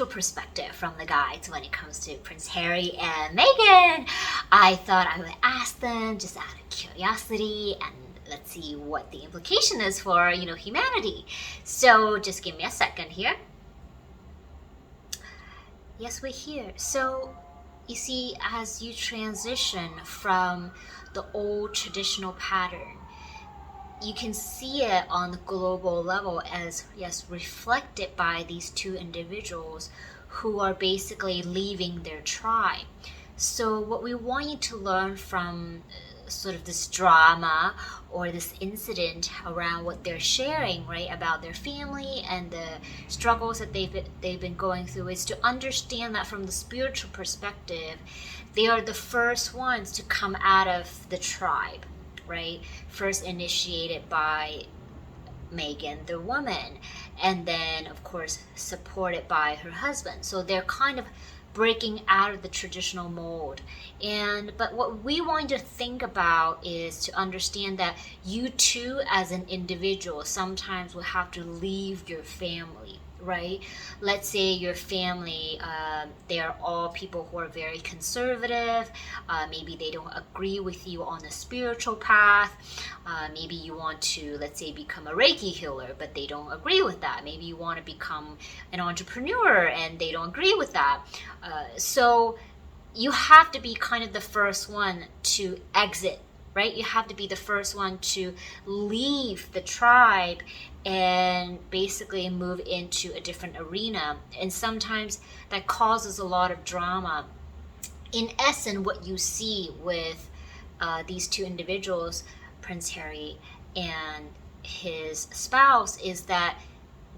perspective from the guides when it comes to Prince Harry and Meghan. I thought I would ask them just out of curiosity, and let's see what the implication is for, humanity. So just give me a second here. Yes, we're here. So you see, as you transition from the old traditional pattern, you can see it on the global level as, yes, reflected by these two individuals who are basically leaving their tribe. So what we want you to learn from sort of this drama or this incident around what they're sharing, right, about their family and the struggles that they've been going through, is to understand that from the spiritual perspective, they are the first ones to come out of the tribe, right? First initiated by Meghan, the woman, and then of course supported by her husband. So they're kind of breaking out of the traditional mold. But what we want you to think about is to understand that you too as an individual sometimes will have to leave your family, right? Let's say your family, they are all people who are very conservative. Maybe they don't agree with you on the spiritual path. Maybe you want to, let's say, become a Reiki healer, but they don't agree with that. Maybe you want to become an entrepreneur and they don't agree with that. So you have to be kind of the first one to exit, right? You have to be the first one to leave the tribe and basically move into a different arena. And sometimes that causes a lot of drama. In essence, what you see with these two individuals, Prince Harry and his spouse, is that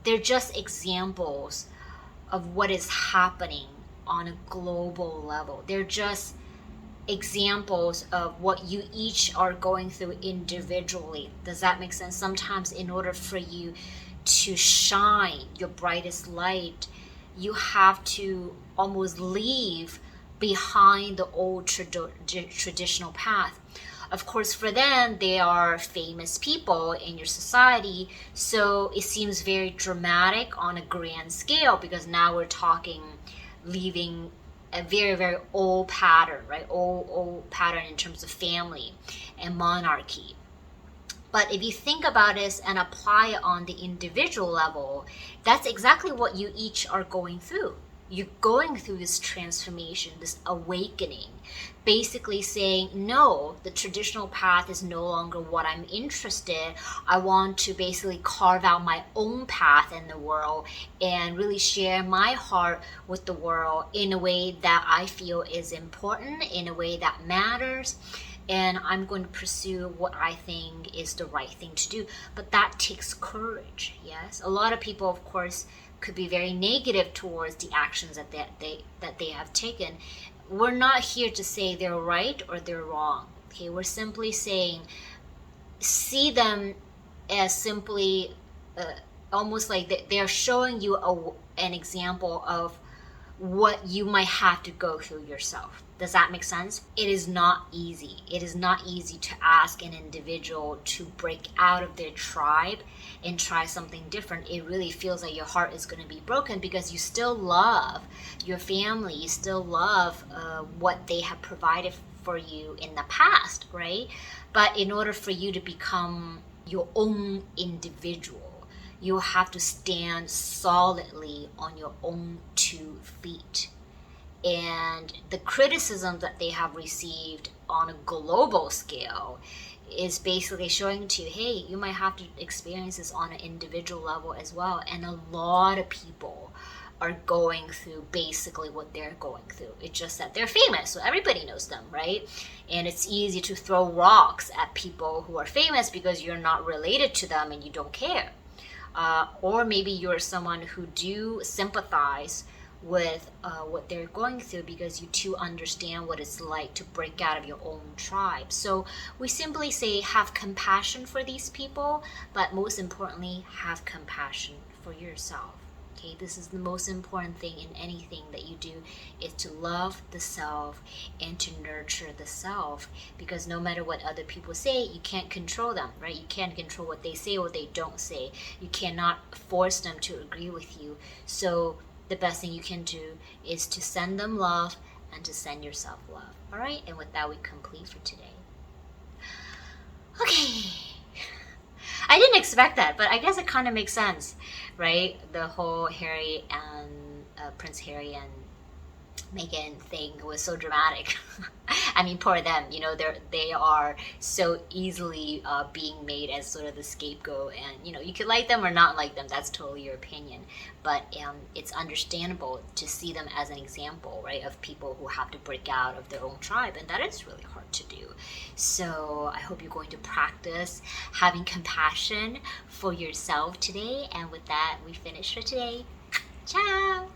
they're just examples of what is happening on a global level. They're just examples of what you each are going through individually. Does that make sense? Sometimes in order for you to shine your brightest light, you have to almost leave behind the old traditional path. Of course, for them, they are famous people in your society, so it seems very dramatic on a grand scale, because now we're talking leaving a very, very old pattern, right? Old pattern in terms of family and monarchy. But if you think about it and apply it on the individual level, that's exactly what you each are going through. You're going through this transformation, this awakening, basically saying, no, the traditional path is no longer what I'm interested. I want to basically carve out my own path in the world and really share my heart with the world in a way that I feel is important, in a way that matters. And I'm going to pursue what I think is the right thing to do. But that takes courage, yes? A lot of people, of course, could be very negative towards the actions that they have taken. We're not here to say they're right or they're wrong. Okay, we're simply saying, see them as simply almost like they're showing you an example of what you might have to go through yourself. Does that make sense? It is not easy. It is not easy to ask an individual to break out of their tribe and try something different. It really feels like your heart is going to be broken, because you still love your family. You still love what they have provided for you in the past, right? But in order for you to become your own individual, you'll have to stand solidly on your own 2 feet. And the criticism that they have received on a global scale is basically showing to you, hey, you might have to experience this on an individual level as well. And a lot of people are going through basically what they're going through. It's just that they're famous, so everybody knows them, right? And it's easy to throw rocks at people who are famous because you're not related to them and you don't care. Or maybe you're someone who do sympathize with what they're going through, because you too understand what it's like to break out of your own tribe. So we simply say, have compassion for these people, but most importantly, have compassion for yourself. Okay, this is the most important thing in anything that you do, is to love the self and to nurture the self, because no matter what other people say, you can't control them, right? You can't control what they say or what they don't say. You cannot force them to agree with you. So the best thing you can do is to send them love and to send yourself love. All right? And with that, we complete for today. Okay. I didn't expect that, but I guess it kind of makes sense, right? The whole Harry and Prince Harry and Meghan thing was so dramatic. I mean, poor them. You know, they are so easily being made as sort of the scapegoat, and you know, you could like them or not like them. That's totally your opinion. But it's understandable to see them as an example, right, of people who have to break out of their own tribe, and that is really hard to do. So I hope you're going to practice having compassion for yourself today. And with that, we finish for today. Ciao.